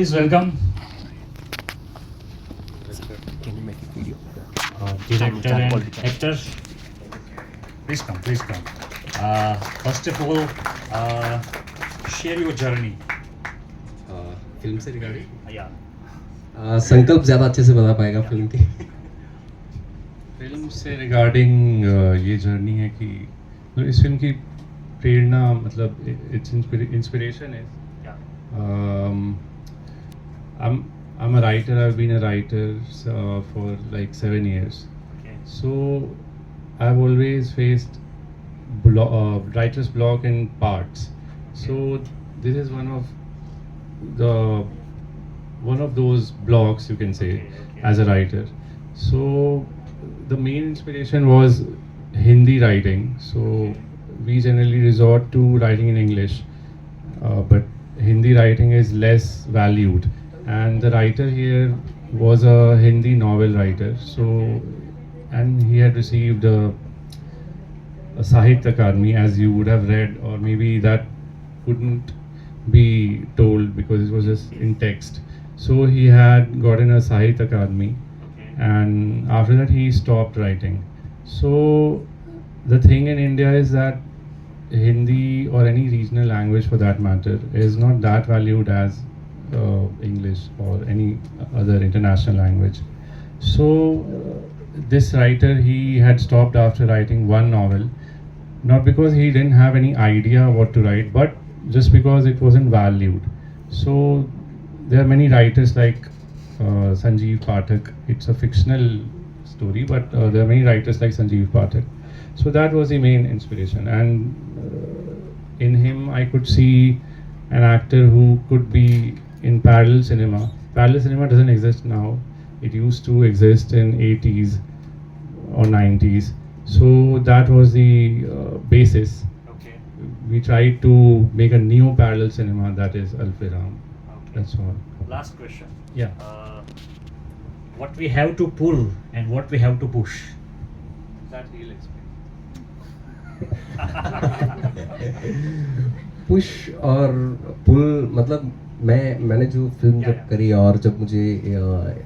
Please welcome Can you make a video? director and actor. Please come, please come. First of all, share your journey. Film से regarding Yeah. संकल्प ज़्यादा अच्छे से बता पाएगा film की। फिल्म से रिगार्डिंग ये जर्नी है कि मतलब इस फिल्म की प्रेरणा मतलब इट्स इंस्पिरेशन है। Yeah. I'm a writer. I've been a writer for like 7 years. Okay. So I've always faced writer's block in parts. So this is one of those blocks, you can say, Okay. as a writer. So the main inspiration was Hindi writing. So we generally resort to writing in English, but Hindi writing is less valued. And the writer here was a Hindi novel writer. So, and he had received a Sahitya Akademi, as you would have read, or maybe that couldn't be told because it was just in text. So he had gotten a Sahitya Akademi, Okay. and after that he stopped writing. So the thing in India is that Hindi or any regional language for that matter is not that valued as English or any other international language. So this writer, he had stopped after writing one novel, not because he didn't have any idea what to write, but just because it wasn't valued. So there are many writers like Sanjeev Pathak. It's a fictional story, but there are many writers like Sanjeev Pathak. So that was the main inspiration, and in him I could see an actor who could be in parallel cinema. Parallel cinema doesn't exist now. It used to exist in 80s or 90s. So that was the basis. Okay. We tried to make a new parallel cinema, that is Alfiram. Okay. That's all. Last question. Yeah. What we have to pull and what we have to push. That he'll explain. Push और पुल मतलब मैंने जो film जब करी और जब मुझे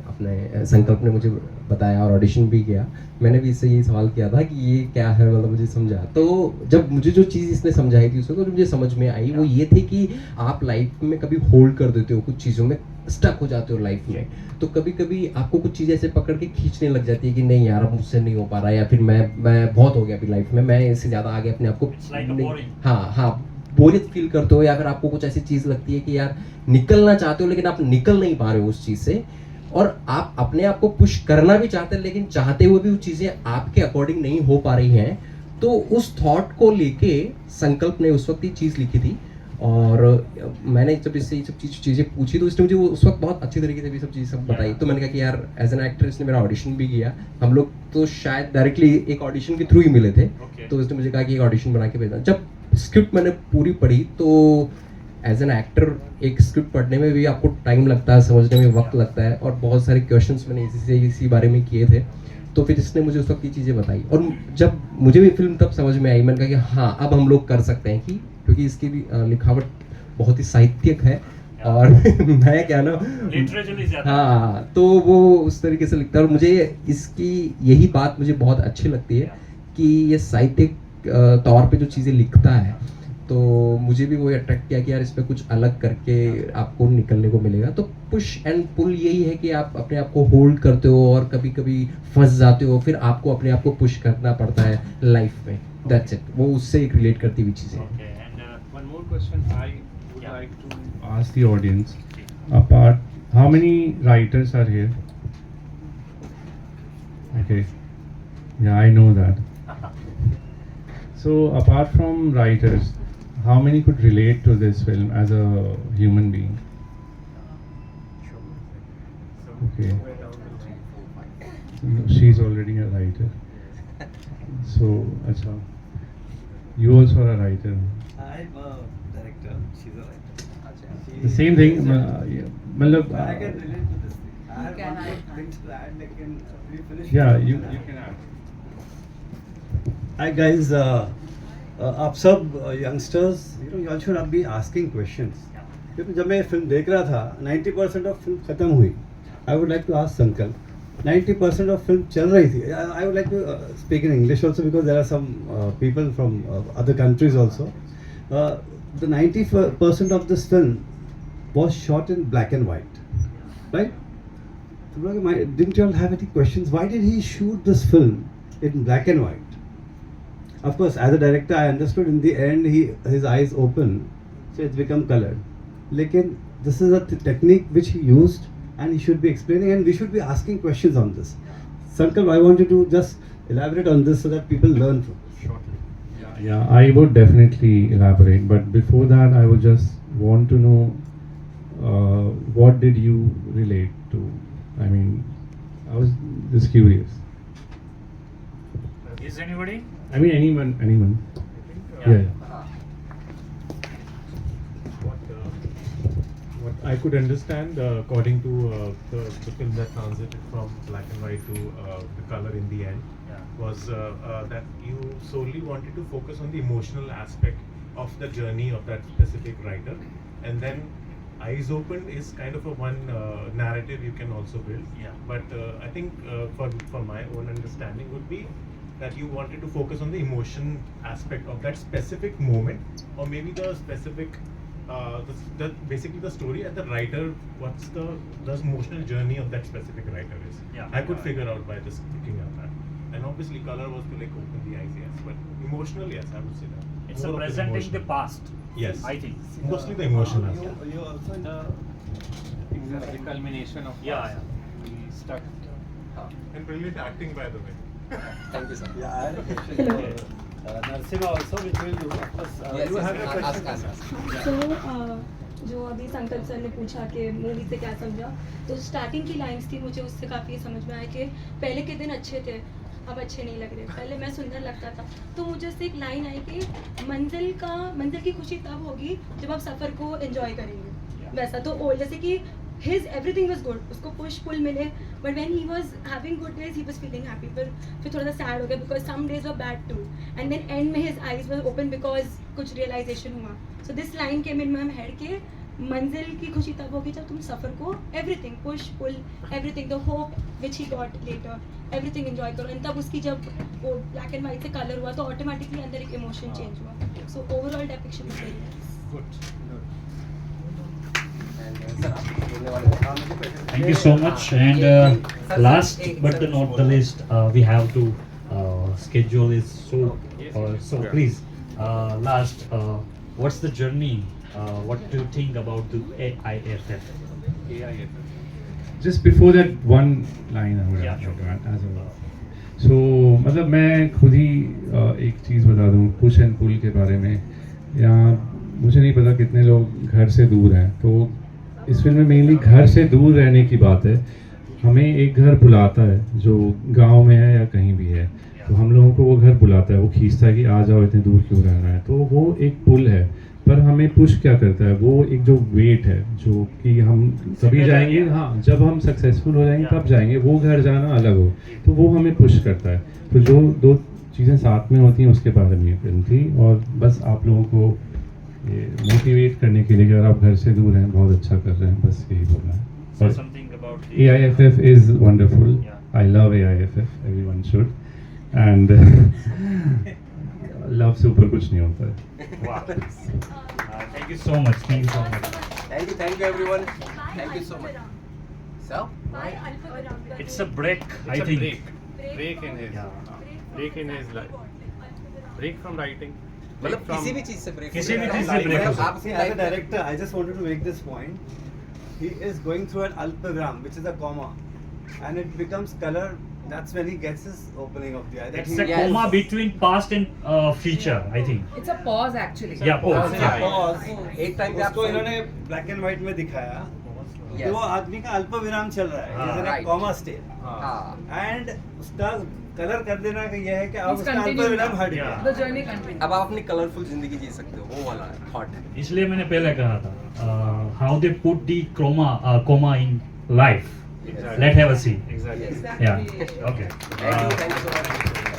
अपने संकल्प ने मुझे बताया और ऑडिशन भी किया, मैंने भी इससे यही सवाल किया था कि ये क्या है, मतलब मुझे समझा। तो जब मुझे जो चीज़ इसने समझाई थी उसको, तो मुझे समझ में आई वो ये थी कि आप लाइफ में कभी होल्ड कर देते हो, कुछ चीज़ों में स्टक हो जाते हो लाइफ में। तो कभी कभी आपको कुछ चीज़ ऐसे पकड़ के खींचने लग जाती है कि नहीं यार अब मुझसे नहीं हो पा रहा, या फिर मैं बहुत हो गया अभी लाइफ में, मैं इससे ज़्यादा आगे अपने आप को हाँ बोरियत फील करते हो, या फिर आपको कुछ ऐसी चीज़ लगती है कि यार निकलना चाहते हो लेकिन आप निकल नहीं पा रहे हो उस चीज़ से, और आप अपने आप को पुश करना भी चाहते हैं लेकिन चाहते हुए भी वो चीज़ें आपके अकॉर्डिंग नहीं हो पा रही हैं। तो उस थॉट को लेके संकल्प ने उस वक्त ये चीज़ लिखी थी, और मैंने जब इससे ये सब चीज़ें पूछी तो इसने मुझे वो उस वक्त बहुत अच्छी तरीके से भी सब चीज़ सब बताई। तो मैंने कहा कि यार एज एन एक्टर इसने मेरा ऑडिशन भी किया, हम लोग तो शायद डायरेक्टली एक ऑडिशन के थ्रू ही मिले थे। तो इसने मुझे कहा कि एक ऑडिशन बना के भेजना। जब स्क्रिप्ट मैंने पूरी पढ़ी तो एज एन एक्टर एक स्क्रिप्ट पढ़ने में भी आपको टाइम लगता है, समझने में वक्त लगता है, और बहुत सारे क्वेश्चंस मैंने इसी बारे में किए थे। तो फिर इसने मुझे उस वक्त ये चीज़ें बताई, और जब मुझे भी फिल्म तब समझ में आई, मैंने कहा कि हाँ अब हम लोग कर सकते हैं, कि क्योंकि इसकी भी लिखावट बहुत ही साहित्यिक है, और मैं क्या ना हाँ तो वो उस तरीके से लिखता है, और मुझे इसकी यही बात मुझे बहुत अच्छी लगती है कि ये साहित्यिक तौर पे जो चीज़ें लिखता है, तो मुझे भी वो अट्रैक्ट किया कि यार इस पे कुछ अलग करके आपको निकलने को मिलेगा। तो पुश एंड पुल यही है कि आप अपने आप को होल्ड करते हो और कभी कभी फंस जाते हो, फिर आपको अपने आप को पुश करना पड़ता है लाइफ में। दैट्स इट, वो उससे एक रिलेट करती हुई चीज़ें। One more question I would like to ask the audience. Apart, how many writers are here? Okay. Yeah, I know that. So apart from writers, how many could relate to this film as a human being? Okay. So she's already a writer. So, acha. You also are a writer. I'm a director, she's a writer. The same thing. Yeah, मतलब, I can relate to this thing. I have one more thing to add, like in we finish. Yeah, you can add. Hi guys, आप सब youngsters, you all should be asking questions. क्योंकि जब मैं ये film देख रहा था 90% of film खत्म हुई. I would like to ask Sankalp, 90% of film चल रही थी. I would like to speak in English also because there are some people from other countries also. The 90% of this film was shot in black and white, right? Didn't you all have any questions? Why did he shoot this film in black and white? Of course, as a director, I understood in the end his eyes open, so it's become colored. Lekin this is a technique which he used, and he should be explaining, and we should be asking questions on this. Sankalp, I want you to just elaborate on this so that people learn from this. Yeah, I would definitely elaborate, but before that, I would just want to know what did you relate to? I mean, I was just curious. Is anybody? I mean, anyone. Yeah. What I could understand, according to the film that transited from black and white to the color in the end, was that you solely wanted to focus on the emotional aspect of the journey of that specific writer, and then Eyes Open is kind of a one narrative you can also build. Yeah. But I think for my own understanding would be that you wanted to focus on the emotion aspect of that specific moment, or maybe the specific basically the story and the writer, what's the emotional journey of that specific writer is. Yeah. I could figure out by just looking at that. And obviously color was to like open the eyes, yes, but emotional, yes, I would say that. It's More a of the presenting the emotional. past. Yes. I think. Mostly the emotional aspect. You also in the The culmination of Yeah. we stuck. And brilliant acting, by the way. Thank you, sir. Yeah, I have a question for Narsimha also, which will do. Of course, you have a question. ask. So, जो अभी संकल्प sir ने पूछा कि movie से क्या समझा, तो स्टार्टिंग की लाइंस थी, मुझे उससे काफ़ी समझ में आया कि पहले के दिन अच्छे थे, अब अच्छे नहीं लग रहे. पहले मैं सुंदर लगता था, तो मुझे उससे एक लाइन आई कि मंजिल की खुशी तब होगी जब आप सफ़र को एंजॉय करेंगे. वैसा तो जैसे कि his everything was good, उसको push pull मिले, but when he was having good days he was feeling happy. फिर थोड़ा सा sad हो गया because some days were bad too, and then end में his eyes were open because कुछ realization हुआ. So this line came in my head के मंजिल की खुशी तब होगी जब तुम सफ़र को everything push pull everything, the hope which he got later, everything enjoy करो. and तब उसकी जब वो black and white से color हुआ तो automatically अंदर एक emotion change हुआ. So overall depiction is very nice. Thank you so much. And last but not the least, we have to schedule is so please last what's the journey? What do you think about the AIFF? Just before that, one line I would Yeah, like sure. to add as well. So मतलब मैं खुद ही एक चीज़ बता दूँ push and pull के बारे में. या मुझे नहीं पता कितने लोग घर से दूर हैं, तो इस फिल्म में मेनली घर से दूर रहने की बात है. हमें एक घर बुलाता है जो गांव में है या कहीं भी है, तो हम लोगों को वो घर बुलाता है, वो खींचता है कि आ जाओ, इतने दूर क्यों रहना है. तो वो एक पुल है, पर हमें पुश क्या करता है, वो एक जो वेट है जो कि हम तभी जाएंगे, हाँ जब हम सक्सेसफुल हो जाएंगे तब जाएंगे, वो घर जाना अलग हो, तो वो हमें पुश करता है. तो जो दो चीज़ें साथ में होती हैं उसके बारे में ये फिल्म थी. और बस आप लोगों को ये मोटिवेट करने के लिए कि अगर आप घर से दूर हैं बहुत अच्छा कर रहे हैं, बस यही बोलना है. Say something about the AIFF is wonderful. Yeah. I love AIFF. Everyone should. And love से ऊपर कुछ नहीं होता है. Wow. Thank you so much. Thank you so much. Thank you everyone. Thank you so much. So, It's a break, I It's a think. break in his Yeah. break in his life. Break from writing. मतलब From- किसी भी चीज़ से break. किसी भी चीज़ से break हो सकता आप See, as a director, I just wanted to make this point. He is going through an Alpagram, which is a comma, and it becomes color. That's when he gets his opening of the eye. That It's a he- Yes. comma between past and future, I think. It's a pause actually. Yeah, pause. It's a Yeah. pause. एक time पे आप उसको इन्होंने black and white में दिखाया. Yes. तो वो आदमी का अल्पविराम चल रहा है. He's in a Right. comma state. हाँ. And उसका कलर कर देना का यह है कि अब It's उसका continuing अल्पविराम now. हट गया. Yeah. The journey continues. अब आप अपनी कलरफुल जिंदगी जी सकते हो, वो वाला थॉट है. इसलिए मैंने पहले कहा था how they put the comma in life. Exactly. Let's have a see. Exactly. Yeah. Okay. Thank you so much.